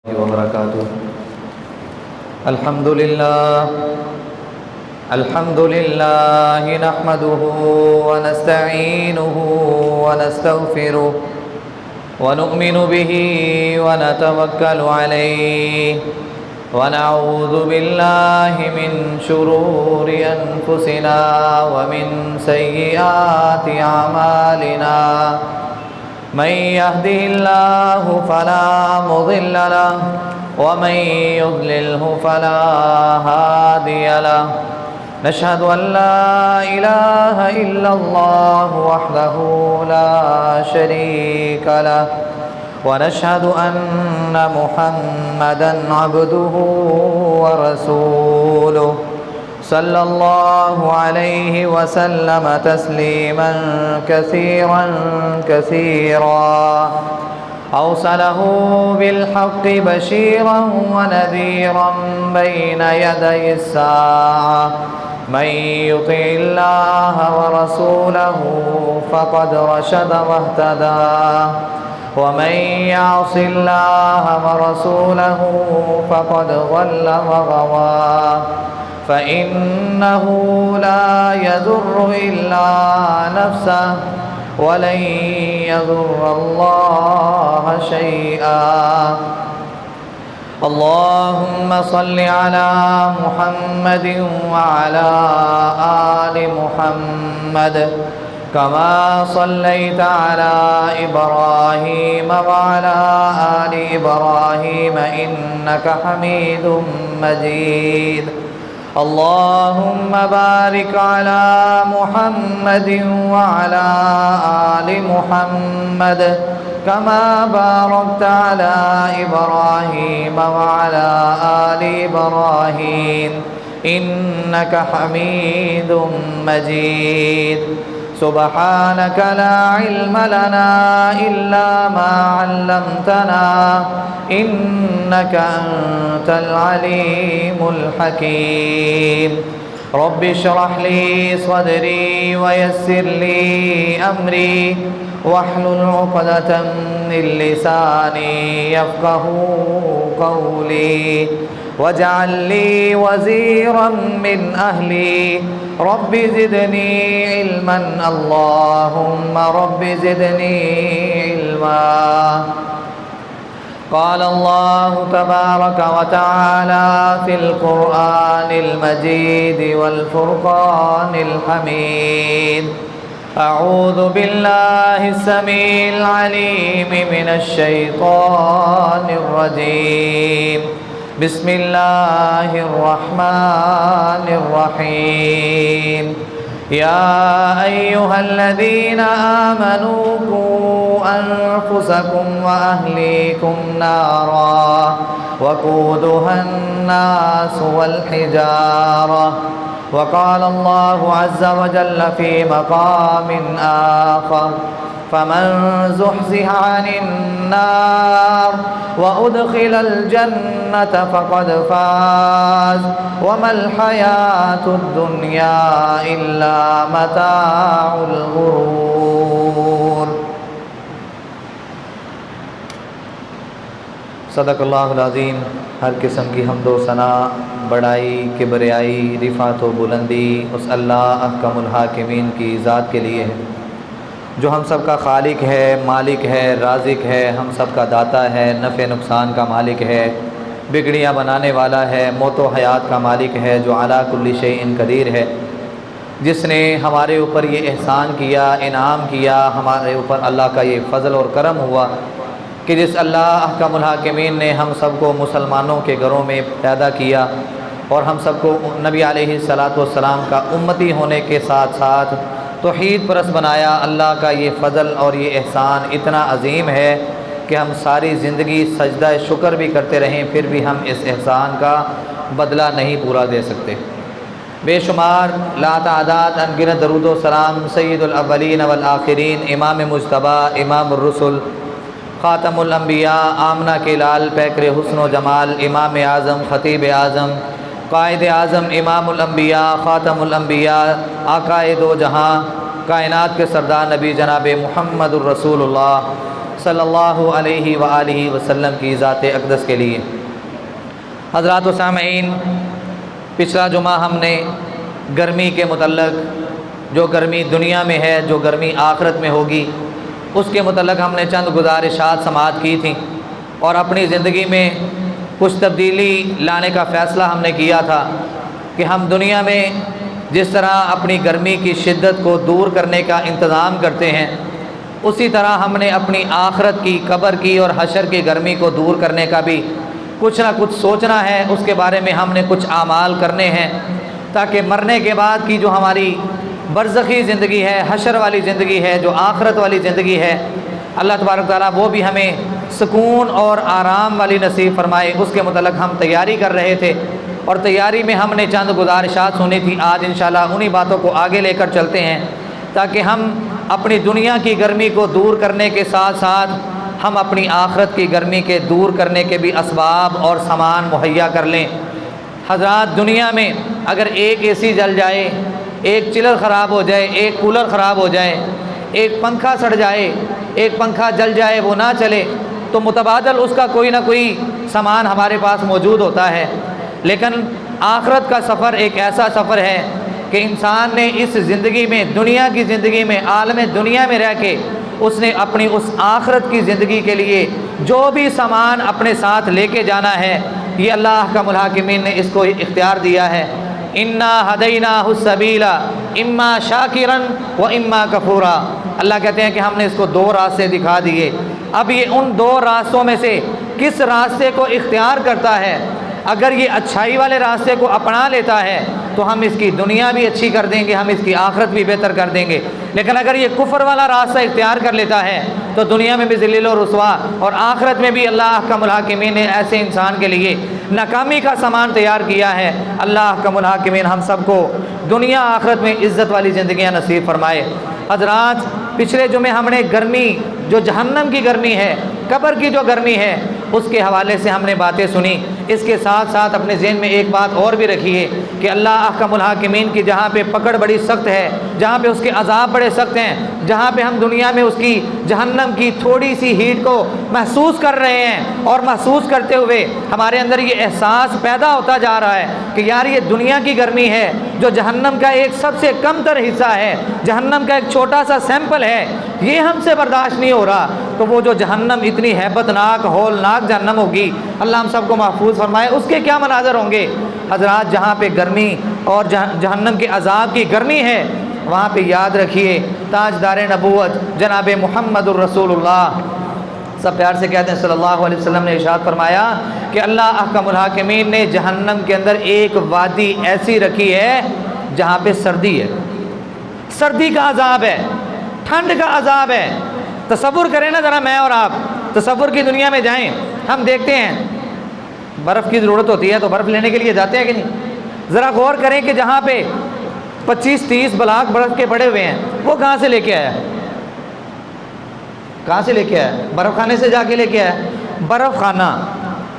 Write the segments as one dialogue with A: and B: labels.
A: وبركاته. الحمد لله نحمده ونستعينه ونستغفره ونؤمن به ونتوكل عليه ونعوذ بالله من شرور أنفسنا ومن سيئات أعمالنا. من يهده الله فلا مضل له ومن يضلله فلا هادي له. نشهد أن لا إله إلا الله وحده لا شريك له ونشهد أن محمدا عبده ورسوله صلى الله عليه وسلم تسليما كثيرا كثيرا. أوصله بالحق بشيرا ونذيرا بين يدي الساعة. من يطع الله ورسوله فقد رشد واهتدى ومن يعص الله ورسوله فقد ضل وغوى. فإنه لا يضر إلا نفسه ولن يضر الله شيئا. اللهم صل على محمد وعلى آل محمد كما صليت على إبراهيم وعلى آل إبراهيم إنك حميد مجيد. اللهم بارك على محمد وعلى آل محمد كما باركت على إبراهيم وعلى آل إبراهيم إنك حميد مجيد. سبحانك لا علم لنا إلا ما علمتنا إنك أنت العليم الحكيم. رب اشرح لي صدري ويسر لي أمري واحلل عقدة من لساني يفقه قولي واجعل لي وزيرا من أهلي. رب زدني علما اللهم رب زدني علما. قال الله تبارك وتعالى في القرآن المجيد والفرقان الحميد. أعوذ بالله السميع العليم من الشيطان الرجيم. بسم الله الرحمن الرحيم. يا أيها الذين آمنوا قوا أنفسكم وأهليكم نارا وقودها الناس والحجارة. وقال الله عز وجل في مقام آخر فمن زحزح عن النار وأدخل الجنة فقد فاز وما الحياة الدنيا إلا متاع الغرور. صدق اللہ العظیم. ہر قسم کی حمد و ثنا، بڑائی، کبریائی، رفعت و بلندی اس اللہ احکم الحاکمین کی ذات کے لیے ہے جو ہم سب کا خالق ہے، مالک ہے، رازق ہے، ہم سب کا داتا ہے، نفع نقصان کا مالک ہے، بگڑیاں بنانے والا ہے، موت و حیات کا مالک ہے، جو علی کل شیء قدیر ہے، جس نے ہمارے اوپر یہ احسان کیا، انعام کیا، ہمارے اوپر اللہ کا یہ فضل اور کرم ہوا کہ جس اللہ احکم الحاکمین نے ہم سب کو مسلمانوں کے گھروں میں پیدا کیا اور ہم سب کو نبی علیہ الصلاۃ والسلام کا امتی ہونے کے ساتھ ساتھ توحید پرست بنایا. اللہ کا یہ فضل اور یہ احسان اتنا عظیم ہے کہ ہم ساری زندگی سجدہ شکر بھی کرتے رہیں پھر بھی ہم اس احسان کا بدلہ نہیں پورا دے سکتے. بے شمار لا تعداد انگنت درود و سلام سید الاولین والآخرین، امام مجتبیٰ، امام الرسل، خاتم الانبیاء، آمنہ کے لال، پیکر حسن و جمال، امام اعظم، خطیب اعظم، قائد اعظم، امام الانبیاء، خاتم الانبیاء، آقائے دو جہاں، کائنات کے سردار نبی جناب محمد الرسول اللہ صلی اللہ علیہ وآلہ وسلم کی ذات اقدس کے لیے۔ حضرات و سامعین، پچھلا جمعہ ہم نے گرمی کے متعلق، جو گرمی دنیا میں ہے، جو گرمی آخرت میں ہوگی، اس کے متعلق ہم نے چند گزارشات سماعت کی تھیں اور اپنی زندگی میں کچھ تبدیلی لانے کا فیصلہ ہم نے کیا تھا کہ ہم دنیا میں جس طرح اپنی گرمی کی شدت کو دور کرنے کا انتظام کرتے ہیں، اسی طرح ہم نے اپنی آخرت کی، قبر کی اور حشر کی گرمی کو دور کرنے کا بھی کچھ نہ کچھ سوچنا ہے۔ اس کے بارے میں ہم نے کچھ اعمال کرنے ہیں تاکہ مرنے کے بعد کی جو ہماری برزخی زندگی ہے، حشر والی زندگی ہے، جو آخرت والی زندگی ہے، اللہ تبارک تعالیٰ وہ بھی ہمیں سکون اور آرام والی نصیب فرمائے۔ اس کے متعلق ہم تیاری کر رہے تھے اور تیاری میں ہم نے چند گزارشات سنی تھی۔ آج انشاءاللہ انہی باتوں کو آگے لے کر چلتے ہیں تاکہ ہم اپنی دنیا کی گرمی کو دور کرنے کے ساتھ ساتھ ہم اپنی آخرت کی گرمی کے دور کرنے کے بھی اسباب اور سامان مہیا کر لیں۔ حضرات، دنیا میں اگر ایک اے سی جل جائے، ایک چلر خراب ہو جائے، ایک کولر خراب ہو جائے، ایک پنکھا سڑ جائے، ایک پنکھا جل جائے، وہ نہ چلے، تو متبادل اس کا کوئی نہ کوئی سامان ہمارے پاس موجود ہوتا ہے۔ لیکن آخرت کا سفر ایک ایسا سفر ہے کہ انسان نے اس زندگی میں، دنیا کی زندگی میں، عالم دنیا میں رہ کے اس نے اپنی اس آخرت کی زندگی کے لیے جو بھی سامان اپنے ساتھ لے کے جانا ہے، یہ اللہ احکم الحاکمین نے اس کو اختیار دیا ہے۔ انا ہدیناہ السبیل اما شاکرا و اما کفورا۔ اللہ کہتے ہیں کہ ہم نے اس کو دو راستے دکھا دیے، اب یہ ان دو راستوں میں سے کس راستے کو اختیار کرتا ہے۔ اگر یہ اچھائی والے راستے کو اپنا لیتا ہے تو ہم اس کی دنیا بھی اچھی کر دیں گے، ہم اس کی آخرت بھی بہتر کر دیں گے۔ لیکن اگر یہ کفر والا راستہ اختیار کر لیتا ہے تو دنیا میں بھی ذلیل و رسوا اور آخرت میں بھی اللہ احکم الحاکمین نے ایسے انسان کے لیے ناکامی کا سامان تیار کیا ہے۔ اللہ احکم الحاکمین ہم سب کو دنیا آخرت میں عزت والی زندگیاں نصیب فرمائے۔ حضرات، پچھلے جمعے ہم نے گرمی، جو جہنم کی گرمی ہے، قبر کی جو گرمی ہے، اس کے حوالے سے ہم نے باتیں سنی۔ اس کے ساتھ ساتھ اپنے ذہن میں ایک بات اور بھی رکھیے کہ اللہ احکم الحاکمین کی جہاں پہ پکڑ بڑی سخت ہے، جہاں پہ اس کے عذاب بڑے سخت ہیں، جہاں پہ ہم دنیا میں اس کی جہنم کی تھوڑی سی ہیٹ کو محسوس کر رہے ہیں اور محسوس کرتے ہوئے ہمارے اندر یہ احساس پیدا ہوتا جا رہا ہے کہ یار یہ دنیا کی گرمی ہے جو جہنم کا ایک سب سے کم تر حصہ ہے، جہنم کا ایک چھوٹا سا سیمپل ہے، یہ ہم سے برداشت نہیں ہو رہا، تو وہ جو جہنم اتنی ہیبت ناک، ہولناک جہنم ہوگی، اللہ ہم سب کو محفوظ فرمائے، اس کے کیا مناظر ہوں گے۔ حضرات، جہاں پہ گرمی اور جہنم کے عذاب کی گرمی ہے، وہاں پہ یاد رکھیے تاجدار نبوت جناب محمد الرسول اللہ، سب پیار سے کہتے ہیں صلی اللہ علیہ وسلم نے ارشاد فرمایا کہ اللہ احکم الحاکمین نے جہنم کے اندر ایک وادی ایسی رکھی ہے جہاں پہ سردی ہے، سردی کا عذاب ہے، ٹھنڈ کا عذاب ہے۔ تصور کریں نا ذرا، میں اور آپ تصور کی دنیا میں جائیں، ہم دیکھتے ہیں برف کی ضرورت ہوتی ہے تو برف لینے کے لیے جاتے ہیں کہ نہیں؟ ذرا غور کریں کہ جہاں پہ 25-30 بلاک برف کے پڑے ہوئے ہیں، وہ کہاں سے لے کے آیا؟ کہاں سے لے کے آیا؟ برف خانے سے جا کے لے کے آیا۔ برف خانہ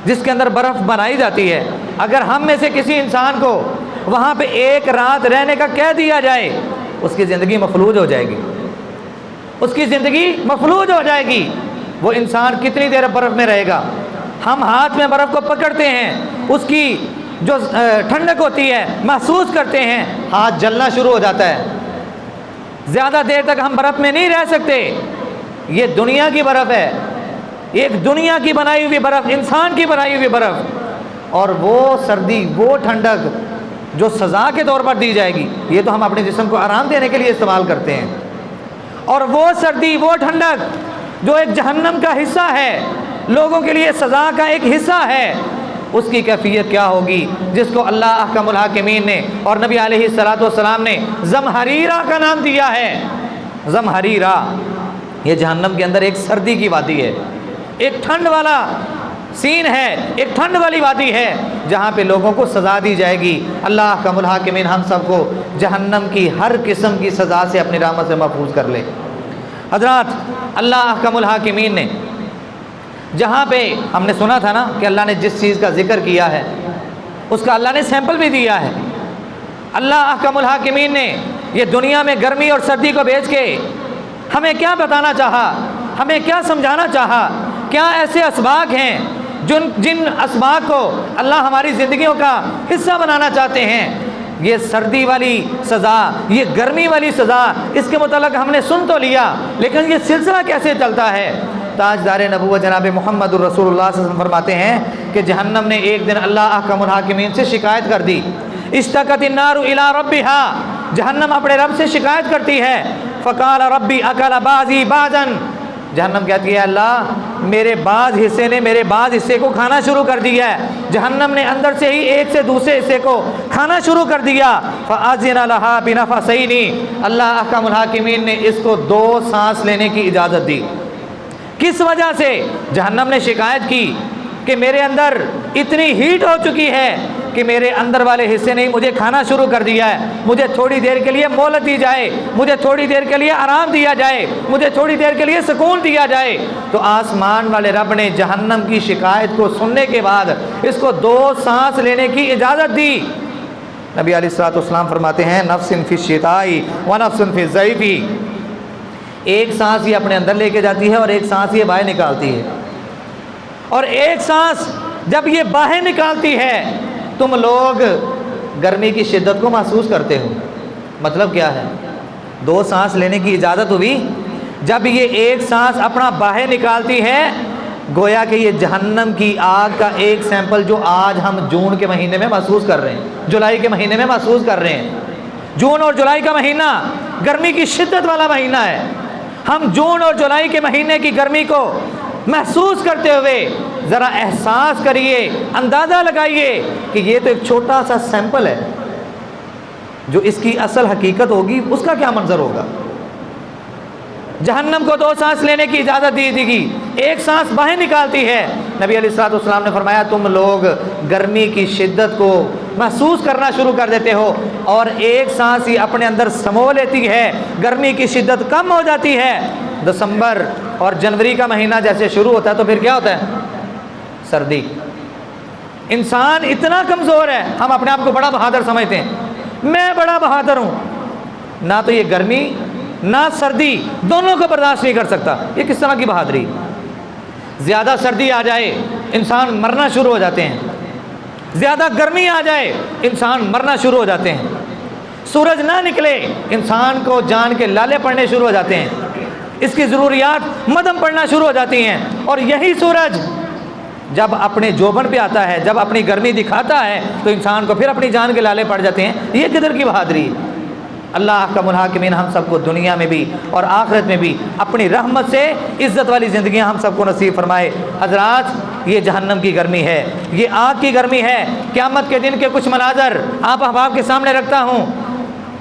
A: جس کے اندر برف بنائی جاتی ہے، اگر ہم میں سے کسی انسان کو وہاں پہ ایک رات رہنے کا کہہ دیا جائے، اس کی زندگی مفلوج ہو جائے گی، اس کی زندگی مفلوج ہو جائے گی۔ وہ انسان کتنی دیر برف میں رہے گا؟ ہم ہاتھ میں برف کو پکڑتے ہیں، اس کی جو ٹھنڈک ہوتی ہے محسوس کرتے ہیں، ہاتھ جلنا شروع ہو جاتا ہے۔ زیادہ دیر تک ہم برف میں نہیں رہ سکتے۔ یہ دنیا کی برف ہے، ایک دنیا کی بنائی ہوئی برف، انسان کی بنائی ہوئی برف، اور وہ سردی، وہ ٹھنڈک جو سزا کے طور پر دی جائے گی، یہ تو ہم اپنے جسم کو آرام دینے کے لیے استعمال کرتے ہیں، اور وہ سردی، وہ ٹھنڈک جو ایک جہنم کا حصہ ہے، لوگوں کے لیے سزا کا ایک حصہ ہے، اس کی کیفیت کیا ہوگی جس کو اللہ احکم الحاکمین نے اور نبی علیہ الصلوۃ والسلام نے زمہریرہ کا نام دیا ہے۔ زمہریرہ یہ جہنم کے اندر ایک سردی کی وادی ہے، ایک ٹھنڈ والا سین ہے، ایک ٹھنڈ والی وادی ہے جہاں پہ لوگوں کو سزا دی جائے گی۔ اللہ احکم الحاکمین ہم سب کو جہنم کی ہر قسم کی سزا سے اپنی رحمت سے محفوظ کر لے۔ حضرات، اللہ احکم الحاکمین نے جہاں پہ ہم نے سنا تھا نا کہ اللہ نے جس چیز کا ذکر کیا ہے اس کا اللہ نے سیمپل بھی دیا ہے۔ اللہ احکم الحاکمین نے یہ دنیا میں گرمی اور سردی کو بھیج کے ہمیں کیا بتانا چاہا؟ ہمیں کیا سمجھانا چاہا؟ کیا ایسے اسباق ہیں جن اسباق کو اللہ ہماری زندگیوں کا حصہ بنانا چاہتے ہیں؟ یہ سردی والی سزا، یہ گرمی والی سزا، اس کے متعلق ہم نے سن تو لیا، لیکن یہ سلسلہ کیسے چلتا ہے؟ تاجدار نبوت جناب محمد الرسول اللہ صلی اللہ علیہ وسلم فرماتے ہیں کہ جہنم نے ایک دن اللہ احکم الحاکمین سے شکایت کر دی۔ اشتکت النار الی ربھا، جہنم اپنے رب سے شکایت کرتی ہے۔ فقال ربی اکل بعضی بعضا، جہنم کہتی ہے اللہ میرے بعض حصے نے میرے بعض حصے کو کھانا شروع کر دیا ہے۔ جہنم نے اندر سے ہی ایک سے دوسرے حصے کو کھانا شروع کر دیا۔ فاذن لها بنفسین، اللہ احکم الحاکمین نے اس کو 2 سانس لینے کی اجازت دی۔ کس وجہ سے؟ جہنم نے شکایت کی کہ میرے اندر اتنی ہیٹ ہو چکی ہے کہ میرے اندر والے حصے نے مجھے کھانا شروع کر دیا ہے، مجھے تھوڑی دیر کے لیے مہلت دی جائے، مجھے تھوڑی دیر کے لیے آرام دیا جائے، مجھے تھوڑی دیر کے لیے سکون دیا جائے۔ تو آسمان والے رب نے جہنم کی شکایت کو سننے کے بعد اس کو 2 سانس لینے کی اجازت دی۔ نبی علیہ الصلوۃ والسلام فرماتے ہیں نفس فی الشتاء و نفس فی الصیف، ایک سانس یہ اپنے اندر لے کے جاتی ہے اور ایک سانس یہ باہر نکالتی ہے، اور ایک سانس جب یہ باہر نکالتی ہے تم لوگ گرمی کی شدت کو محسوس کرتے ہو۔ مطلب کیا ہے؟ 2 سانس لینے کی اجازت ہوئی، جب یہ ایک سانس اپنا باہر نکالتی ہے گویا کہ یہ جہنم کی آگ کا ایک سیمپل جو آج ہم جون کے مہینے میں محسوس کر رہے ہیں، جولائی کے مہینے میں محسوس کر رہے ہیں۔ جون اور جولائی کا مہینہ گرمی کی شدت والا مہینہ ہے۔ ہم جون اور جولائی کے مہینے کی گرمی کو محسوس کرتے ہوئے ذرا احساس کریے، اندازہ لگائیے کہ یہ تو ایک چھوٹا سا سیمپل ہے، جو اس کی اصل حقیقت ہوگی اس کا کیا منظر ہوگا۔ جہنم کو 2 سانس لینے کی اجازت دی گئی، ایک سانس باہر نکالتی ہے۔ نبی علیہ الصلوۃ والسلام نے فرمایا تم لوگ گرمی کی شدت کو محسوس کرنا شروع کر دیتے ہو، اور ایک سانس ہی اپنے اندر سمو لیتی ہے، گرمی کی شدت کم ہو جاتی ہے۔ دسمبر اور جنوری کا مہینہ جیسے شروع ہوتا ہے تو پھر کیا ہوتا ہے؟ سردی۔ انسان اتنا کمزور ہے، ہم اپنے آپ کو بڑا بہادر سمجھتے ہیں، میں بڑا بہادر ہوں، نہ تو یہ گرمی نہ سردی دونوں کو برداشت نہیں کر سکتا۔ یہ کس طرح کی بہادری؟ زیادہ سردی آ جائے انسان مرنا شروع ہو جاتے ہیں، زیادہ گرمی آ جائے انسان مرنا شروع ہو جاتے ہیں، سورج نہ نکلے انسان کو جان کے لالے پڑنے شروع ہو جاتے ہیں، اس کی ضروریات مدم پڑنا شروع ہو جاتی ہیں۔ اور یہی سورج جب اپنے جوبن پہ آتا ہے، جب اپنی گرمی دکھاتا ہے تو انسان کو پھر اپنی جان کے لالے پڑ جاتے ہیں۔ یہ کدھر کی بہادری؟ اللہ احکم الحاکمین ہم سب کو دنیا میں بھی اور آخرت میں بھی اپنی رحمت سے عزت والی زندگیاں ہم سب کو نصیب فرمائے۔ حضرات یہ جہنم کی گرمی ہے، یہ آگ کی گرمی ہے۔ قیامت کے دن کے کچھ مناظر آپ احباب کے سامنے رکھتا ہوں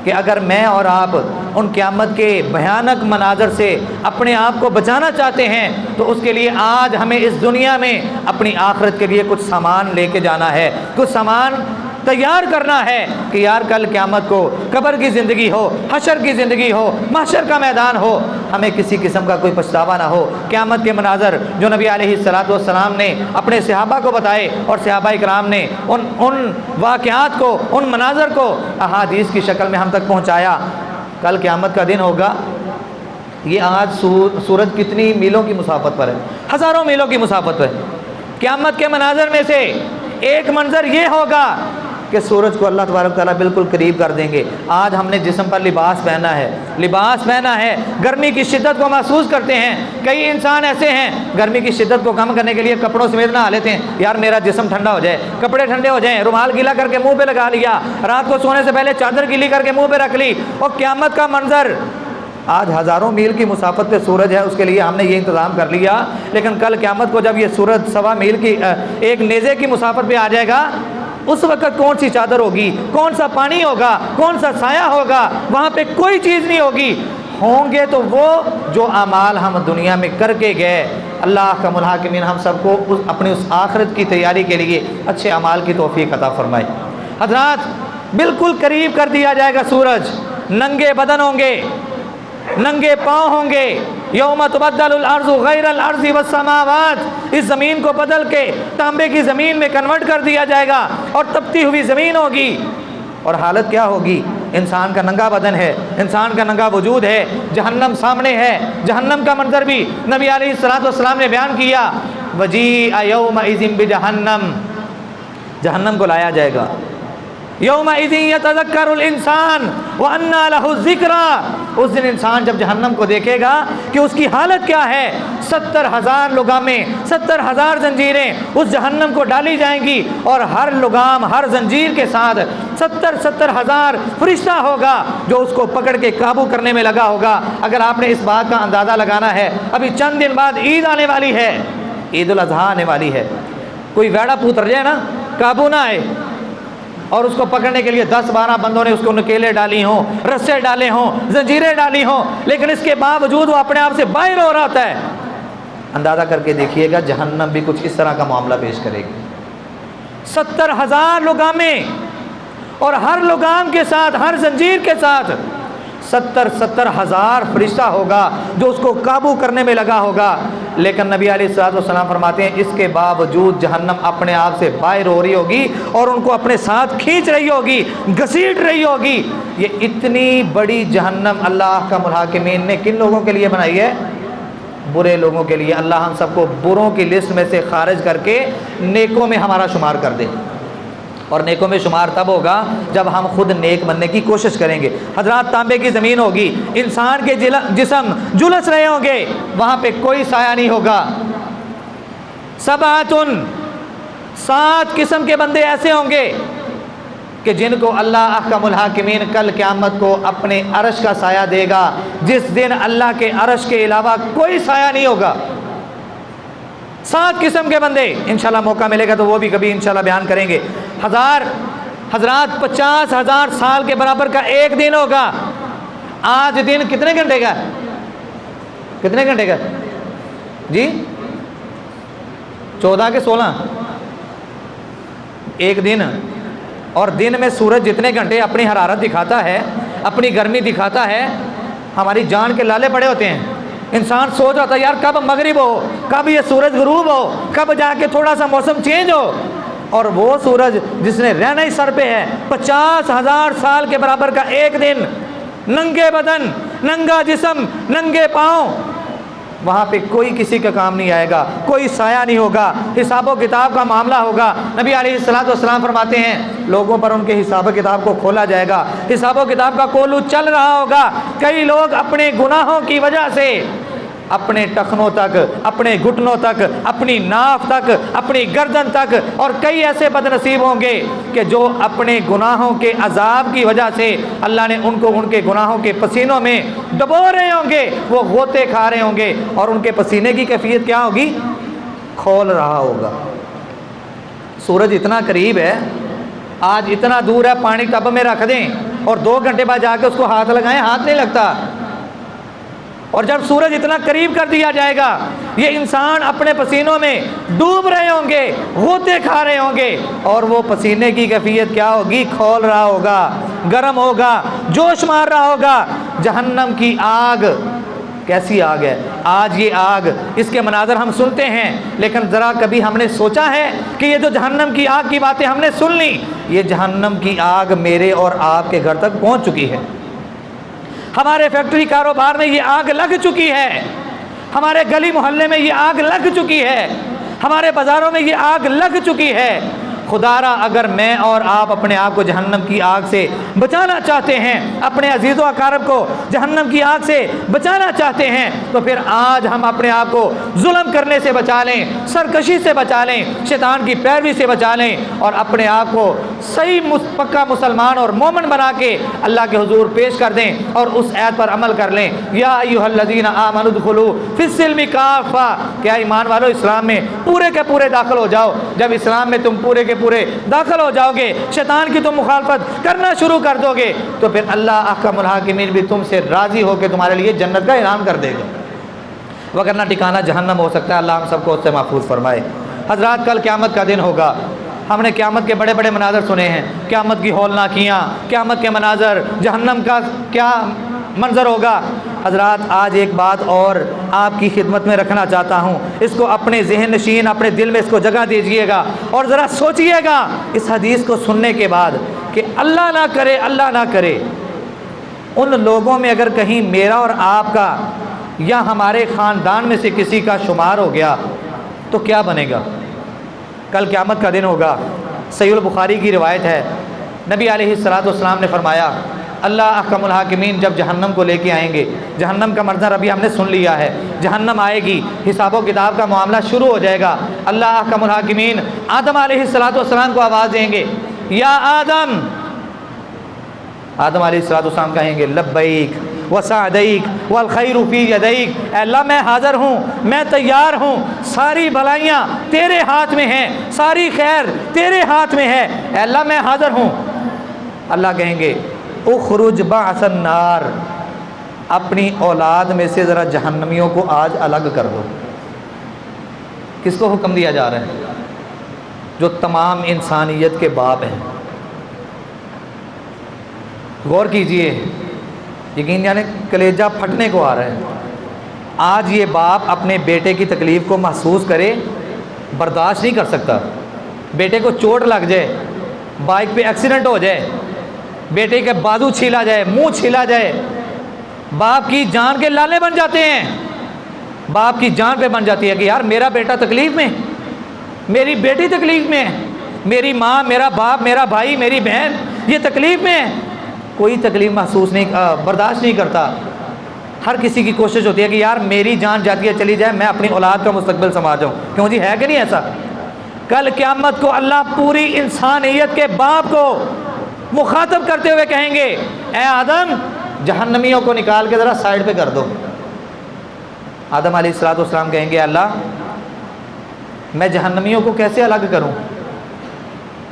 A: کہ اگر میں اور آپ ان قیامت کے بھیانک مناظر سے اپنے آپ کو بچانا چاہتے ہیں تو اس کے لیے آج ہمیں اس دنیا میں اپنی آخرت کے لیے کچھ سامان لے کے جانا ہے، کچھ سامان تیار کرنا ہے کہ یار کل قیامت کو قبر کی زندگی ہو، حشر کی زندگی ہو، محشر کا میدان ہو، ہمیں کسی قسم کا کوئی پچھتاوا نہ ہو۔ قیامت کے مناظر جو نبی علیہ الصلوۃ والسلام نے اپنے صحابہ کو بتائے اور صحابہ کرام نے ان واقعات کو، ان مناظر کو احادیث کی شکل میں ہم تک پہنچایا۔ کل قیامت کا دن ہوگا، یہ آج سورج کتنی میلوں کی مسافت پر ہے؟ ہزاروں میلوں کی مسافت پر ہے۔ قیامت کے مناظر میں سے ایک منظر یہ ہوگا کہ سورج کو اللہ تبارک تعالیٰ بالکل قریب کر دیں گے۔ آج ہم نے جسم پر لباس پہنا ہے، گرمی کی شدت کو محسوس کرتے ہیں۔ کئی انسان ایسے ہیں گرمی کی شدت کو کم کرنے کے لیے کپڑوں سمیت نہا لیتے ہیں، یار میرا جسم ٹھنڈا ہو جائے، کپڑے ٹھنڈے ہو جائیں، رومال گیلا کر کے منہ پہ لگا لیا، رات کو سونے سے پہلے چادر گیلی کر کے منہ پہ رکھ لی۔ اور قیامت کا منظر آج ہزاروں میل کی مسافت پہ سورج ہے، اس کے لیے ہم نے یہ انتظام کر لیا، لیکن کل قیامت کو جب یہ سورج 1.25 میل کی ایک نیزے کی مسافت پہ آ جائے گا، اس وقت کون سی چادر ہوگی، کون سا پانی ہوگا، کون سا سایہ ہوگا؟ وہاں پہ کوئی چیز نہیں ہوگی۔ ہوں گے تو وہ جو اعمال ہم دنیا میں کر کے گئے۔ اللہ کا الحاکمین ہم سب کو اپنی اس آخرت کی تیاری کے لیے اچھے اعمال کی توفیق عطا فرمائے۔ حضرات بالکل قریب کر دیا جائے گا سورج، ننگے بدن ہوں گے، ننگے پاؤں ہوں گے۔ یوم تبدل الارض غیر الارض والسماوات، اس زمین کو بدل کے تانبے کی زمین میں کنورٹ کر دیا جائے گا اور تپتی ہوئی زمین ہوگی۔ اور حالت کیا ہوگی؟ انسان کا ننگا بدن ہے، انسان کا ننگا وجود ہے، جہنم سامنے ہے۔ جہنم کا منظر بھی نبی علیہ الصلوۃ والسلام نے بیان کیا، وجیء یومئذ بجہنم، جہنم کو لایا جائے گا۔ یومئذ یتذکر الانسان وانیٰ لہ الذکریٰ، اس دن انسان جب جہنم کو دیکھے گا کہ اس کی حالت کیا ہے، 70,000 لگامیں، 70,000 زنجیریں اس جہنم کو ڈالی جائیں گی، اور ہر لگام ہر زنجیر کے ساتھ 70,000 فرشتہ ہوگا جو اس کو پکڑ کے قابو کرنے میں لگا ہوگا۔ اگر آپ نے اس بات کا اندازہ لگانا ہے، ابھی چند دن بعد عید آنے والی ہے، عید الاضحیٰ آنے والی ہے، کوئی ویڑا پوتر جائے نا، قابو نہ آئے، اور اس کو پکڑنے کے لیے 10-12 بندوں نے اس کو نکیلے ڈالی ہوں، رسے ڈالے ہوں، زنجیریں ڈالی ہوں، لیکن اس کے باوجود وہ اپنے آپ سے باہر ہو رہا ہوتا ہے۔ اندازہ کر کے دیکھیے گا جہنم بھی کچھ اس طرح کا معاملہ پیش کرے گی۔ 70,000 لگامیں، اور ہر لگام کے ساتھ، ہر زنجیر کے ساتھ 70,000 فرشتہ ہوگا جو اس کو قابو کرنے میں لگا ہوگا۔ لیکن نبی علیہ الصلوۃ والسلام فرماتے ہیں اس کے باوجود جہنم اپنے آپ سے باہر ہو رہی ہوگی اور ان کو اپنے ساتھ کھینچ رہی ہوگی، گھسیٹ رہی ہوگی۔ یہ اتنی بڑی جہنم اللہ احکم الحاکمین نے کن لوگوں کے لیے بنائی ہے؟ برے لوگوں کے لیے۔ اللہ ہم سب کو بروں کی لسٹ میں سے خارج کر کے نیکوں میں ہمارا شمار کر دے، اور نیکوں میں شمار تب ہوگا جب ہم خود نیک بننے کی کوشش کریں گے۔ حضرات، تانبے کی زمین ہوگی، انسان کے جسم جلس رہے ہوں گے، وہاں پہ کوئی سایہ نہیں ہوگا۔ سبعۃ، 7 قسم کے بندے ایسے ہوں گے کہ جن کو اللہ احکم الحاکمین کل قیامت کو اپنے عرش کا سایہ دے گا، جس دن اللہ کے عرش کے علاوہ کوئی سایہ نہیں ہوگا۔ 7 قسم کے بندے، انشاءاللہ موقع ملے گا تو وہ بھی کبھی انشاءاللہ بیان کریں گے۔ حضرات 50,000 سال کے برابر کا ایک دن ہوگا۔ آج دن کتنے گھنٹے کا؟ کتنے گھنٹے کا جی؟ 14 کے 16 ایک دن۔ اور دن میں سورج جتنے گھنٹے اپنی حرارت دکھاتا ہے، اپنی گرمی دکھاتا ہے، ہماری جان کے لالے پڑے ہوتے ہیں۔ انسان سوچ رہا تھا یار کب مغرب ہو، کب یہ سورج غروب ہو، کب جا کے تھوڑا سا موسم چینج ہو، اور وہ سورج جس نے رہنا ہی سر پہ ہے، 50,000 سال کے برابر کا ایک دن، ننگے بدن، ننگا جسم، ننگے پاؤں، وہاں پہ کوئی کسی کا کام نہیں آئے گا، کوئی سایہ نہیں ہوگا، حساب و کتاب کا معاملہ ہوگا۔ نبی علیہ الصلوۃ والسلام فرماتے ہیں لوگوں پر ان کے حساب و کتاب کو کھولا جائے گا، حساب و کتاب کا کولو چل رہا ہوگا۔ کئی لوگ اپنے گناہوں کی وجہ سے اپنے ٹخنوں تک، اپنے گھٹنوں تک، اپنی ناف تک، اپنی گردن تک، اور کئی ایسے بد نصیب ہوں گے کہ جو اپنے گناہوں کے عذاب کی وجہ سے اللہ نے ان کو ان کے گناہوں کے پسینوں میں ڈبو رہے ہوں گے، وہ غوطے کھا رہے ہوں گے، اور ان کے پسینے کی کیفیت کیا ہوگی؟ کھول رہا ہوگا۔ سورج اتنا قریب ہے، آج اتنا دور ہے، پانی ٹب میں رکھ دیں اور 2 گھنٹے بعد جا کے اس کو ہاتھ لگائیں، ہاتھ نہیں لگتا۔ اور جب سورج اتنا قریب کر دیا جائے گا، یہ انسان اپنے پسینوں میں ڈوب رہے ہوں گے، غوطے کھا رہے ہوں گے، اور وہ پسینے کی کیفیت کیا ہوگی؟ کھول رہا ہوگا، گرم ہوگا، جوش مار رہا ہوگا۔ جہنم کی آگ کیسی آگ ہے؟ آج یہ آگ، اس کے مناظر ہم سنتے ہیں، لیکن ذرا کبھی ہم نے سوچا ہے کہ یہ جو جہنم کی آگ کی باتیں ہم نے سن لی، یہ جہنم کی آگ میرے اور آپ کے گھر تک پہنچ چکی ہے۔ ہمارے فیکٹری کاروبار میں یہ آگ لگ چکی ہے، ہمارے گلی محلے میں یہ آگ لگ چکی ہے، ہمارے بازاروں میں یہ آگ لگ چکی ہے۔ خدا را اگر میں اور آپ اپنے آپ کو جہنم کی آگ سے بچانا چاہتے ہیں، اپنے عزیز و اقارب کو جہنم کی آگ سے بچانا چاہتے ہیں، تو پھر آج ہم اپنے آپ کو ظلم کرنے سے بچا لیں، سرکشی سے بچا لیں، شیطان کی پیروی سے بچا لیں، اور اپنے آپ کو صحیح پکا مسلمان اور مومن بنا کے اللہ کے حضور پیش کر دیں اور اس آیت پر عمل کر لیں۔ یا ایھا الذین آمنوا ادخلوا فی السلم کافہ، کیا ایمان والو اسلام میں پورے کے پورے داخل ہو جاؤ۔ جب اسلام میں تم پورے کے پورے داخل ہو جاؤ گے، شیطان کی تم مخالفت کرنا شروع کر دو گے، تو پھر اللہ احکم الحاکمین بھی تم سے راضی ہو کے تمہارے لیے جنت کا اعلان کر دے گا، وگرنہ ٹھکانہ جہنم ہو سکتا ہے۔ اللہ ہم سب کو اس سے محفوظ فرمائے۔ حضرات، کل قیامت کا دن ہوگا۔ ہم نے قیامت کے بڑے بڑے مناظر سنے ہیں، قیامت کی ہولناکیاں، قیامت کے مناظر، جہنم کا کیا منظر ہوگا۔ حضرات، آج ایک بات اور آپ کی خدمت میں رکھنا چاہتا ہوں، اس کو اپنے ذہن نشین، اپنے دل میں اس کو جگہ دیجئے گا، اور ذرا سوچئے گا اس حدیث کو سننے کے بعد کہ اللہ نہ کرے ان لوگوں میں اگر کہیں میرا اور آپ کا یا ہمارے خاندان میں سے کسی کا شمار ہو گیا تو کیا بنے گا؟ کل قیامت کا دن ہوگا۔ صحیح البخاری کی روایت ہے، نبی علیہ السلام نے فرمایا اللہ احکم الحاکمین جب جہنم کو لے کے آئیں گے، جہنم کا منظر ابھی ہم نے سن لیا ہے، جہنم آئے گی، حساب و کتاب کا معاملہ شروع ہو جائے گا۔ اللہ احکم الحاکمین آدم علیہ السلام کو آواز دیں گے، یا آدم علیہ السلام کہیں گے لبیک وسعدیک والخیر فی یدیک، اے اللہ میں حاضر ہوں، میں تیار ہوں، ساری بھلائیاں تیرے ہاتھ میں ہیں، ساری خیر تیرے ہاتھ میں ہے، اے اللہ میں حاضر ہوں۔ اللہ کہیں گے اخرج بعث النار، اپنی اولاد میں سے ذرا جہنمیوں کو آج الگ کر دو۔ کس کو حکم دیا جا رہا ہے؟ جو تمام انسانیت کے باپ ہیں۔ غور کیجئے، یقین یعنی کلیجہ پھٹنے کو آ رہا ہے۔ آج یہ باپ اپنے بیٹے کی تکلیف کو محسوس کرے، برداشت نہیں کر سکتا۔ بیٹے کو چوٹ لگ جائے، بائک پہ ایکسیڈنٹ ہو جائے، بیٹے کے بازو چھیلا جائے، منہ چھیلا جائے، باپ کی جان کے لالے بن جاتے ہیں، باپ کی جان پہ بن جاتی ہے کہ یار میرا بیٹا تکلیف میں، میری بیٹی تکلیف میں، میری ماں، میرا باپ، میرا بھائی، میری بہن یہ تکلیف میں ہے۔ کوئی تکلیف برداشت نہیں کرتا۔ ہر کسی کی کوشش ہوتی ہے کہ یار میری جان جاتی ہے چلی جائے، میں اپنی اولاد کا مستقبل سنبھال جاؤں۔ کیوں جی، ہے کہ نہیں ایسا؟ کل قیامت کو اللہ پوری انسانیت کے باپ کو مخاطب کرتے ہوئے کہیں گے اے آدم جہنمیوں کو نکال کے ذرا سائڈ پہ کر دو۔ آدم علیہ السلام کہیں گے اللہ میں جہنمیوں کو کیسے الگ کروں؟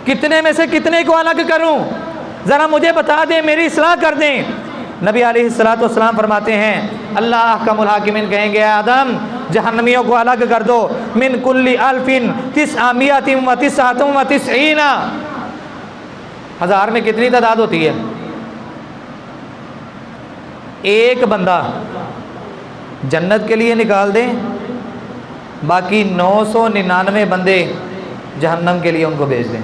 A: کتنے میں سے کتنے کو الگ کروں؟ ذرا مجھے بتا دیں، میری اصلاح کر دیں۔ نبی علیہ السلام فرماتے ہیں اللہ احکم الحاکمین کہیں گے آدم جہنمیوں کو الگ کر دو، من کل 1999 ہزار میں کتنی تعداد ہوتی ہے؟ ایک بندہ جنت کے لیے نکال دیں، باقی 999 بندے جہنم کے لیے ان کو بھیج دیں۔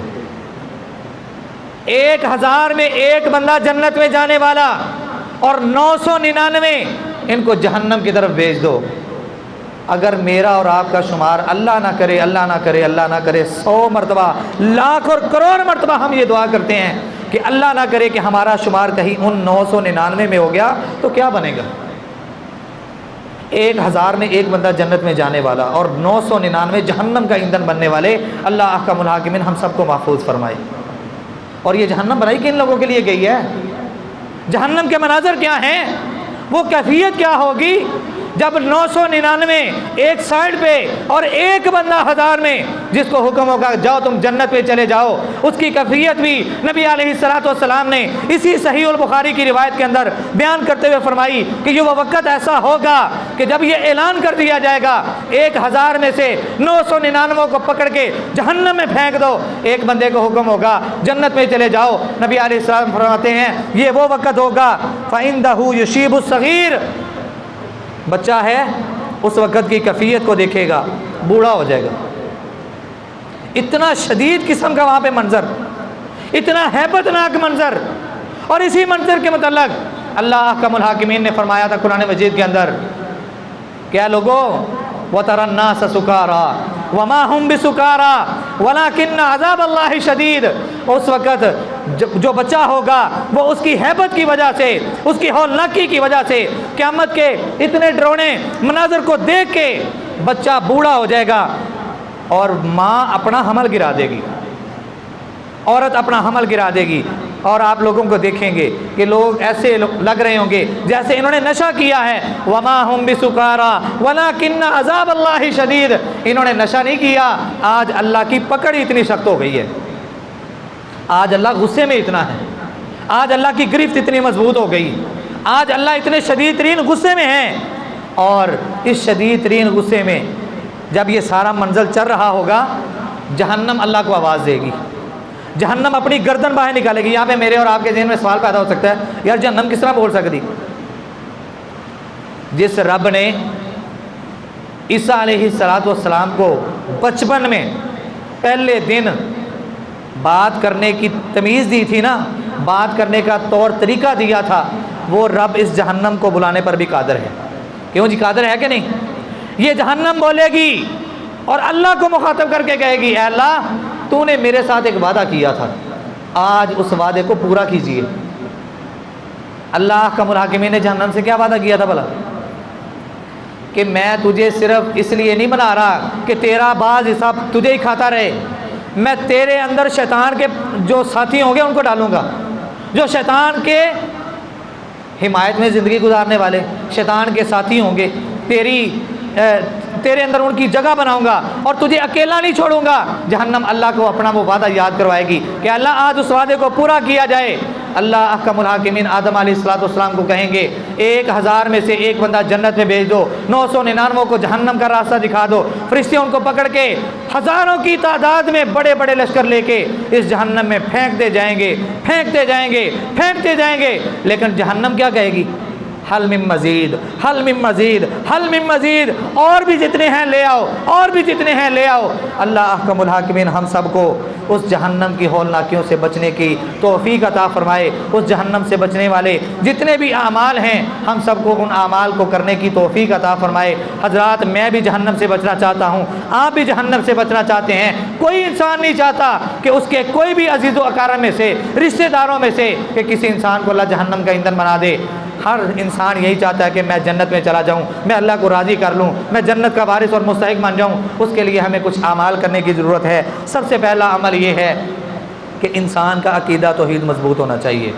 A: 1000 میں ایک بندہ جنت میں جانے والا اور 999 ان کو جہنم کی طرف بھیج دو۔ اگر میرا اور آپ کا شمار اللہ نہ کرے 100 مرتبہ، لاکھ اور کروڑ مرتبہ ہم یہ دعا کرتے ہیں کہ اللہ نہ کرے کہ ہمارا شمار کہیں ان 999 میں ہو گیا تو کیا بنے گا؟ 1000 میں ایک بندہ جنت میں جانے والا اور 999 جہنم کا ایندھن بننے والے۔ اللہ احکم الحاکمین ہم سب کو محفوظ فرمائے۔ اور یہ جہنم بنائی کن لوگوں کے لیے گئی ہے؟ جہنم کے مناظر کیا ہیں؟ وہ کیفیت کیا ہوگی جب 999 ایک سائڈ پہ اور ایک بندہ 1000 میں جس کو حکم ہوگا جاؤ تم جنت پہ چلے جاؤ؟ اس کی کیفیت بھی نبی علیہ السلام نے اسی صحیح البخاری کی روایت کے اندر بیان کرتے ہوئے فرمائی کہ یہ وہ وقت ایسا ہوگا کہ جب یہ اعلان کر دیا جائے گا 1000 میں سے 999 کو پکڑ کے جہنم میں پھینک دو، ایک بندے کو حکم ہوگا جنت میں چلے جاؤ۔ نبی علیہ السلام فرماتے ہیں یہ وہ وقت ہوگا فَإِنَّهُ يُشِيبُ الصَّغِيرَ، بچہ ہے اس وقت کی کیفیت کو دیکھے گا، بوڑھا ہو جائے گا۔ اتنا شدید قسم کا وہاں پہ منظر، اتنا ہیبت ناک منظر۔ اور اسی منظر کے متعلق اللہ احکم الحاکمین نے فرمایا تھا قرآن مجید کے اندر، کیا لوگوں وَتَرَى النَّاسَ سُكَارَىٰ وَمَا هُمْ بِسُكَارَىٰ وَلَٰكِنَّ عَذَابَ اللَّهِ شَدِيدٌ۔ اس وقت جو بچہ ہوگا وہ اس کی ہیبت کی وجہ سے، اس کی ہولناکی کی وجہ سے قیامت کے اتنے ڈراؤنے مناظر کو دیکھ کے بچہ بوڑھا ہو جائے گا اور ماں اپنا حمل گرا دے گی، عورت اپنا حمل گرا دے گی۔ اور آپ لوگوں کو دیکھیں گے کہ لوگ ایسے لگ رہے ہوں گے جیسے انہوں نے نشہ کیا ہے۔ وما ہم بسکارا ولکن عذاب اللہ شدید، انہوں نے نشہ نہیں کیا، آج اللہ کی پکڑ اتنی سخت ہو گئی ہے، آج اللہ غصے میں اتنا ہے، آج اللہ کی گرفت اتنی مضبوط ہو گئی، آج اللہ اتنے شدید ترین غصے میں ہیں۔ اور اس شدید ترین غصے میں جب یہ سارا منظر چل رہا ہوگا، جہنم اللہ کو آواز دے گی، جہنم اپنی گردن باہر نکالے گی۔ یہاں پہ میرے اور آپ کے ذہن میں سوال پیدا ہو سکتا ہے یار جہنم کس طرح بول سکتی؟ جس رب نے عیسیٰ علیہ السلام کو بچپن میں پہلے دن بات کرنے کی تمیز دی تھی نا، بات کرنے کا طور طریقہ دیا تھا، وہ رب اس جہنم کو بلانے پر بھی قادر ہے۔ کیوں جی، قادر ہے کہ نہیں؟ یہ جہنم بولے گی اور اللہ کو مخاطب کر کے کہے گی، اے اللہ تو نے میرے ساتھ ایک وعدہ کیا تھا، آج اس وعدے کو پورا کیجئے۔ اللہ کا الحاکمین نے جہنم سے کیا وعدہ کیا تھا بھلا؟ کہ میں تجھے صرف اس لیے نہیں بنا رہا کہ تیرا بعض حساب تجھے ہی کھاتا رہے، میں تیرے اندر شیطان کے جو ساتھی ہوں گے ان کو ڈالوں گا، جو شیطان کے حمایت میں زندگی گزارنے والے شیطان کے ساتھی ہوں گے، تیرے اندر ان کی جگہ بناؤں گا اور تجھے اکیلا نہیں چھوڑوں گا۔ جہنم اللہ کو اپنا وہ وعدہ یاد کروائے گی کہ اللہ آج اس وعدے کو پورا کیا جائے۔ اللہ احکم الحاکمین آدم علیہ السلام کو کہیں گے 1000 میں سے ایک بندہ جنت میں بھیج دو، 999 کو جہنم کا راستہ دکھا دو۔ فرشتے ان کو پکڑ کے ہزاروں کی تعداد میں بڑے بڑے لشکر لے کے اس جہنم میں پھینکتے جائیں گے، پھینکتے جائیں گے، پھینکتے جائیں گے، لیکن جہنم کیا کہے گی؟ حل من مزید، حل من مزید، حل من مزید، اور بھی جتنے ہیں لے آؤ، اور بھی جتنے ہیں لے آؤ۔ اللہ احکم الحاکمین ہم سب کو اس جہنم کی ہولناکیوں سے بچنے کی توفیق عطا فرمائے۔ اس جہنم سے بچنے والے جتنے بھی اعمال ہیں ہم سب کو ان اعمال کو کرنے کی توفیق عطا فرمائے۔ حضرات میں بھی جہنم سے بچنا چاہتا ہوں، آپ بھی جہنم سے بچنا چاہتے ہیں۔ کوئی انسان نہیں چاہتا کہ اس کے کوئی بھی عزیز و اقارب میں سے، رشتہ داروں میں سے کہ کسی انسان کو اللہ جہنم کا ایندھن بنا دے۔ ہر انسان یہی چاہتا ہے کہ میں جنت میں چلا جاؤں، میں اللہ کو راضی کر لوں، میں جنت کا وارث اور مستحق بن جاؤں۔ اس کے لیے ہمیں کچھ اعمال کرنے کی ضرورت ہے۔ سب سے پہلا عمل یہ ہے کہ انسان کا عقیدہ توحید مضبوط ہونا چاہیے،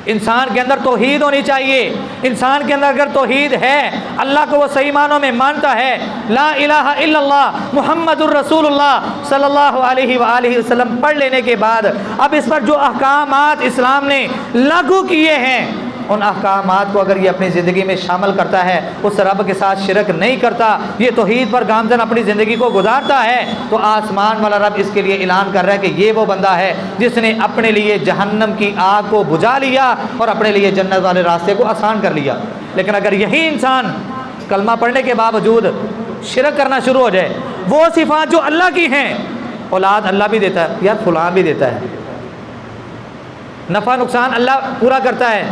A: انسان کے اندر توحید ہونی چاہیے۔ انسان کے اندر اگر توحید ہے، اللہ کو وہ صحیح معنوں میں مانتا ہے، لا الہ الا اللہ محمد الرسول اللہ صلی اللہ علیہ وآلہ وسلم پڑھ لینے کے بعد اب اس پر جو احکامات اسلام نے لاگو کیے ہیں ان احکامات کو اگر یہ اپنی زندگی میں شامل کرتا ہے، اس رب کے ساتھ شرک نہیں کرتا، یہ توحید پر گامزن اپنی زندگی کو گزارتا ہے، تو آسمان والا رب اس کے لیے اعلان کر رہا ہے کہ یہ وہ بندہ ہے جس نے اپنے لیے جہنم کی آگ کو بجھا لیا اور اپنے لیے جنت والے راستے کو آسان کر لیا۔ لیکن اگر یہی انسان کلمہ پڑھنے کے باوجود شرک کرنا شروع ہو جائے، وہ صفات جو اللہ کی ہیں، اولاد اللہ بھی دیتا ہے، یار فلاں بھی دیتا ہے، نفع نقصان اللہ پورا کرتا ہے،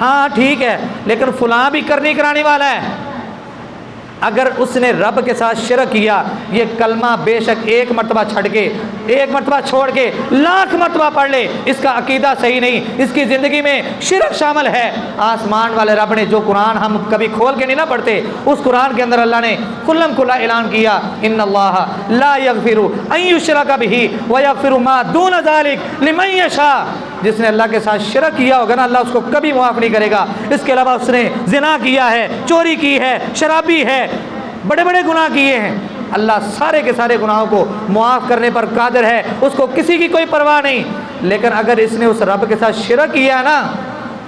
A: ہاں ٹھیک ہے، لیکن فلاں بھی کرنی کرانے والا ہے، اگر اس نے رب کے ساتھ شرک کیا، یہ کلمہ بے شک ایک مرتبہ چھوڑ کے 1,00,000 مرتبہ پڑھ لے، اس کا عقیدہ صحیح نہیں، اس کی زندگی میں شرک شامل ہے۔ آسمان والے رب نے جو قرآن ہم کبھی کھول کے نہیں نہ پڑھتے، اس قرآن کے اندر اللہ نے کھلم کھلا اعلان کیا، ان اللہ لا یغفر ان یشرک بہ ویغفر ما دون ذلک لمن یشاء۔ جس نے اللہ کے ساتھ شرک کیا ہوگا نا، اللہ اس کو کبھی معاف نہیں کرے گا۔ اس کے علاوہ اس نے زنا کیا ہے، چوری کی ہے، شرابی ہے، بڑے بڑے گناہ کیے ہیں، اللہ سارے کے سارے گناہوں کو معاف کرنے پر قادر ہے، اس کو کسی کی کوئی پرواہ نہیں۔ لیکن اگر اس نے اس رب کے ساتھ شرک کیا نا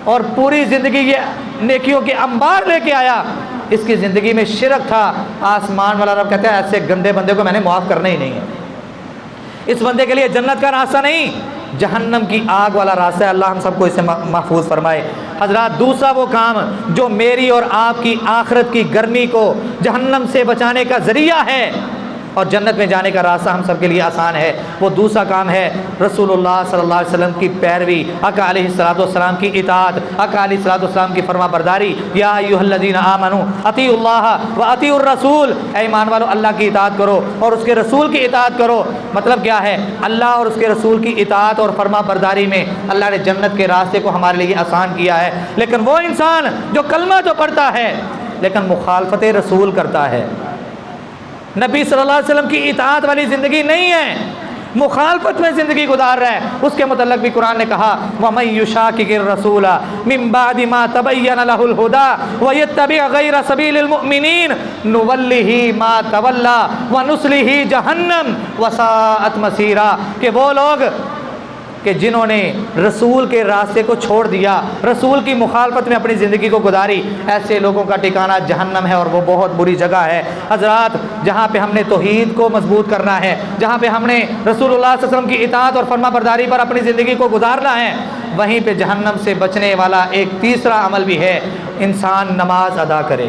A: اور پوری زندگی یہ نیکیوں کے انبار لے کے آیا، اس کی زندگی میں شرک تھا، آسمان والا رب کہتا ہے ایسے گندے بندے کو میں نے معاف کرنا ہی نہیں ہے، اس بندے کے لیے جنت کا راستہ نہیں، جہنم کی آگ والا راستہ ہے۔ اللہ ہم سب کو اس سے محفوظ فرمائے۔ حضرات، دوسرا وہ کام جو میری اور آپ کی آخرت کی گرمی کو جہنم سے بچانے کا ذریعہ ہے اور جنت میں جانے کا راستہ ہم سب کے لیے آسان ہے، وہ دوسرا کام ہے رسول اللہ صلی اللہ علیہ وسلم کی پیروی، آقا علیہ السلام کی اطاعت، آقا علیہ السلام کی فرما برداری۔ یا ایھا الذین آمنوا اطیعوا اللہ واطیعوا الرسول، اے ایمان والو اللہ کی اطاعت کرو اور اس کے رسول کی اطاعت کرو۔ مطلب کیا ہے؟ اللہ اور اس کے رسول کی اطاعت اور فرما برداری میں اللہ نے جنت کے راستے کو ہمارے لیے آسان کیا ہے۔ لیکن وہ انسان جو کلمہ تو پڑھتا ہے لیکن مخالفت رسول کرتا ہے، نبی صلی اللہ علیہ وسلم کی اطاعت والی زندگی نہیں ہے، مخالفت میں زندگی گزار رہا ہے، اس کے متعلق بھی قرآن نے کہا وَمَن يُشَاقِقِ الرَّسُولَ مِن بَعْدِ مَا تَبَيَّنَ لَهُ الْهُدَى وَيَتَّبِعْ غَيْرَ سَبِيلِ الْمُؤْمِنِينَ نُوَلِّهِ مَا تَوَلَّى وَنُصْلِهِ جَهَنَّمَ وَسَاءَتْ مَصِيرًا، کہ وہ لوگ کہ جنہوں نے رسول کے راستے کو چھوڑ دیا، رسول کی مخالفت میں اپنی زندگی کو گزاری، ایسے لوگوں کا ٹھکانہ جہنم ہے اور وہ بہت بری جگہ ہے۔ حضرات، جہاں پہ ہم نے توحید کو مضبوط کرنا ہے، جہاں پہ ہم نے رسول اللہ صلی اللہ علیہ وسلم کی اطاعت اور فرما برداری پر اپنی زندگی کو گزارنا ہے، وہیں پہ جہنم سے بچنے والا ایک تیسرا عمل بھی ہے، انسان نماز ادا کرے۔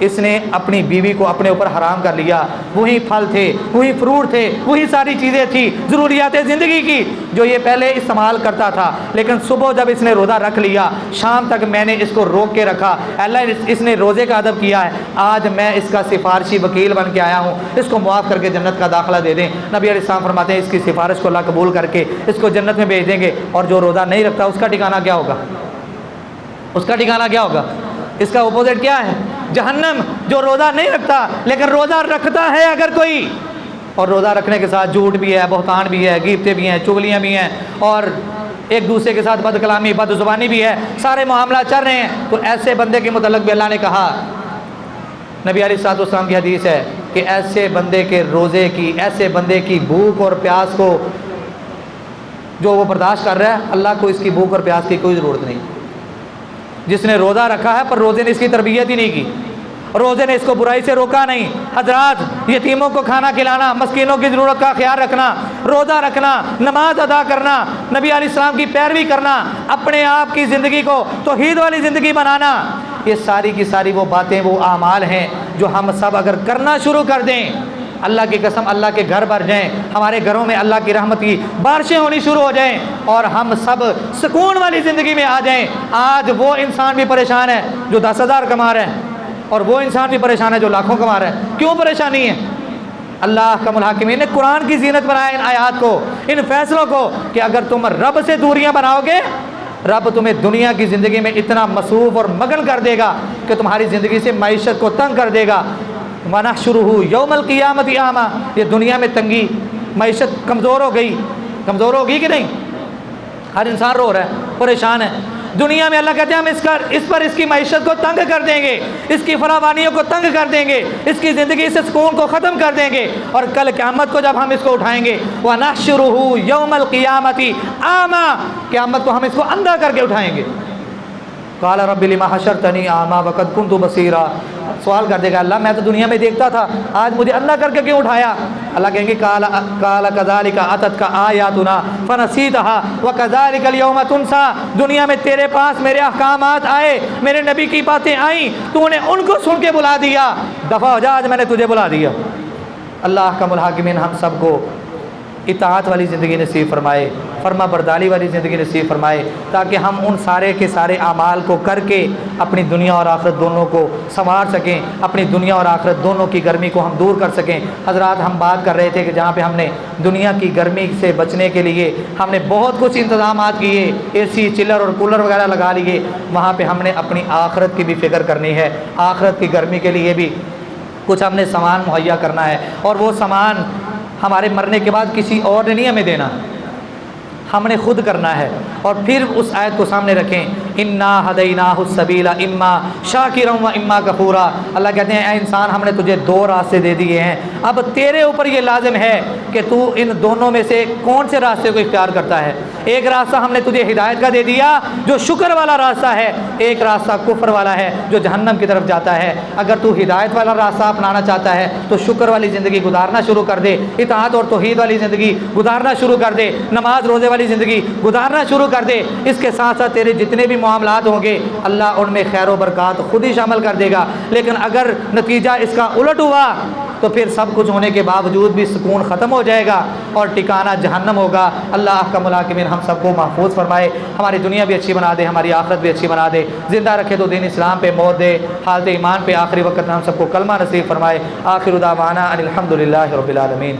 A: اس نے اپنی بیوی کو اپنے اوپر حرام کر لیا. وہی پھل تھے, وہی فروٹ تھے, وہی ساری چیزیں تھیں ضروریات زندگی کی جو یہ پہلے استعمال کرتا تھا, لیکن صبح جب اس نے روزہ رکھ لیا, شام تک میں نے اس کو روک کے رکھا. اللہ اس نے روزے کا ادب کیا ہے, آج میں اس کا سفارشی وکیل بن کے آیا ہوں, اس کو معاف کر کے جنت کا داخلہ دے دیں. نبی علیہ السلام فرماتے ہیں اس کی سفارش کو اللہ قبول کر کے اس کو جنت میں بھیج دیں گے. اور جو روزہ نہیں رکھتا اس کا ٹھکانہ کیا ہوگا؟ اس کا ٹھکانہ کیا ہوگا؟ اس کا اپوزٹ کیا ہے؟ جہنم. جو روزہ نہیں رکھتا لیکن روزہ رکھتا ہے اگر کوئی, اور روزہ رکھنے کے ساتھ جھوٹ بھی ہے, بہتان بھی ہے, غیبتیں بھی ہیں, چغلیاں بھی ہیں, اور ایک دوسرے کے ساتھ بد کلامی, بد زبانی بھی ہے, سارے معاملات چل رہے ہیں, تو ایسے بندے کے متعلق بھی اللہ نے کہا, نبی علیہ السلام کی حدیث ہے کہ ایسے بندے کے روزے کی, ایسے بندے کی بھوک اور پیاس کو جو وہ برداشت کر رہا ہے, اللہ کو اس کی بھوک اور پیاس کی کوئی ضرورت نہیں. جس نے روزہ رکھا ہے پر روزے نے اس کی تربیت ہی نہیں کی, روزے نے اس کو برائی سے روکا نہیں. حضرات, یتیموں کو کھانا کھلانا, مسکینوں کی ضرورت کا خیال رکھنا, روزہ رکھنا, نماز ادا کرنا, نبی علیہ السلام کی پیروی کرنا, اپنے آپ کی زندگی کو توحید والی زندگی بنانا, یہ ساری کی ساری وہ باتیں, وہ اعمال ہیں جو ہم سب اگر کرنا شروع کر دیں, اللہ کی قسم اللہ کے گھر بھر جائیں, ہمارے گھروں میں اللہ کی رحمت کی بارشیں ہونی شروع ہو جائیں, اور ہم سب سکون والی زندگی میں آ جائیں. آج وہ انسان بھی پریشان ہے جو 10,000 کما رہے ہیں, اور وہ انسان بھی پریشان ہے جو لاکھوں کما رہے ہیں. کیوں پریشانی ہے؟ اللہ احکم الحاکمین نے قرآن کی زینت بنایا ان آیات کو, ان فیصلوں کو, کہ اگر تم رب سے دوریاں بناؤ گے, رب تمہیں دنیا کی زندگی میں اتنا مصروف اور مگن کر دے گا کہ تمہاری زندگی سے معیشت کو تنگ کر دے گا. وَنَحْشُرُهُ يَوْمَ الْقِيَامَةِ أَعْمَىٰ, یہ دنیا میں تنگی, معیشت کمزور ہو گئی, کمزور ہوگی کہ نہیں؟ ہر انسان رو رہا ہے, پریشان ہے. دنیا میں اللہ کہتے ہیں ہم اس پر اس کی معیشت کو تنگ کر دیں گے, اس کی فراوانیوں کو تنگ کر دیں گے, اس کی زندگی سے سکون کو ختم کر دیں گے, اور کل قیامت کو جب ہم اس کو اٹھائیں گے, وَنَحْشُرُهُ يَوْمَ الْقِيَامَةِ أَعْمَىٰ, قیامت کو ہم اس کو اندھا کر کے اٹھائیں گے. قال رب لما حشرتنی اعمیٰ وقد كنت بصیرا, سوال کر دے گا اللہ میں تو دنیا میں دیکھتا تھا, آج مجھے اندھا کر کے کیوں اٹھایا؟ اللہ کہیں گے قال كذلك اتتك آیاتنا فنسیتها وكذلك اليوم تنسى, دنیا میں تیرے پاس میرے احکامات آئے, میرے نبی کی باتیں آئیں, تو نے ان کو سن کے بلا دیا, دفع ہو جا, آج میں نے تجھے بلا دیا. اللہ احکم الحاکمین ہم سب کو اطاعت والی زندگی نصیب فرمائے, فرما برداری والی زندگی نصیب فرمائے, تاکہ ہم ان سارے کے سارے اعمال کو کر کے اپنی دنیا اور آخرت دونوں کو سنوار سکیں, اپنی دنیا اور آخرت دونوں کی گرمی کو ہم دور کر سکیں. حضرات, ہم بات کر رہے تھے کہ جہاں پہ ہم نے دنیا کی گرمی سے بچنے کے لیے ہم نے بہت کچھ انتظامات کیے, اے سی, چلر اور کولر وغیرہ لگا لیے, وہاں پہ ہم نے اپنی آخرت کی بھی فکر کرنی ہے. آخرت کی گرمی کے لیے بھی کچھ ہم نے سامان مہیا کرنا ہے, اور وہ سامان ہمارے مرنے کے بعد کسی اور نے نہیں ہمیں دینا, ہم نے خود کرنا ہے. اور پھر اس آیت کو سامنے رکھیں, انا ہدیناہ السبیل اما شاکرا و اما کفورا. اللہ کہتے ہیں اے انسان, ہم نے تجھے 2 راستے دے دیے ہیں, اب تیرے اوپر یہ لازم ہے کہ تو ان دونوں میں سے کون سے راستے کو اختیار کرتا ہے. ایک راستہ ہم نے تجھے ہدایت کا دے دیا جو شکر والا راستہ ہے, ایک راستہ کفر والا ہے جو جہنم کی طرف جاتا ہے. اگر تو ہدایت والا راستہ اپنانا چاہتا ہے تو شکر والی زندگی گزارنا شروع کر دے, اطاعت اور توحید والی زندگی گزارنا شروع کر دے, نماز روزے والی زندگی گزارنا شروع کر دے. اس کے ساتھ ساتھ تیرے جتنے بھی معاملات ہوں گے اللہ ان میں خیر و برکات خود ہی شامل کر دے گا. لیکن اگر نتیجہ اس کا الٹ ہوا تو پھر سب کچھ ہونے کے باوجود بھی سکون ختم ہو جائے گا اور ٹھکانہ جہنم ہوگا. اللہ احکم الحاکمین ہم سب کو محفوظ فرمائے, ہماری دنیا بھی اچھی بنا دے, ہماری آخرت بھی اچھی بنا دے, زندہ رکھے تو دین اسلام پہ موت دے, حالت ایمان پہ آخری وقت ہم سب کو کلمہ نصیب فرمائے. آخر دعوانا ان الحمد للہ رب العالمین.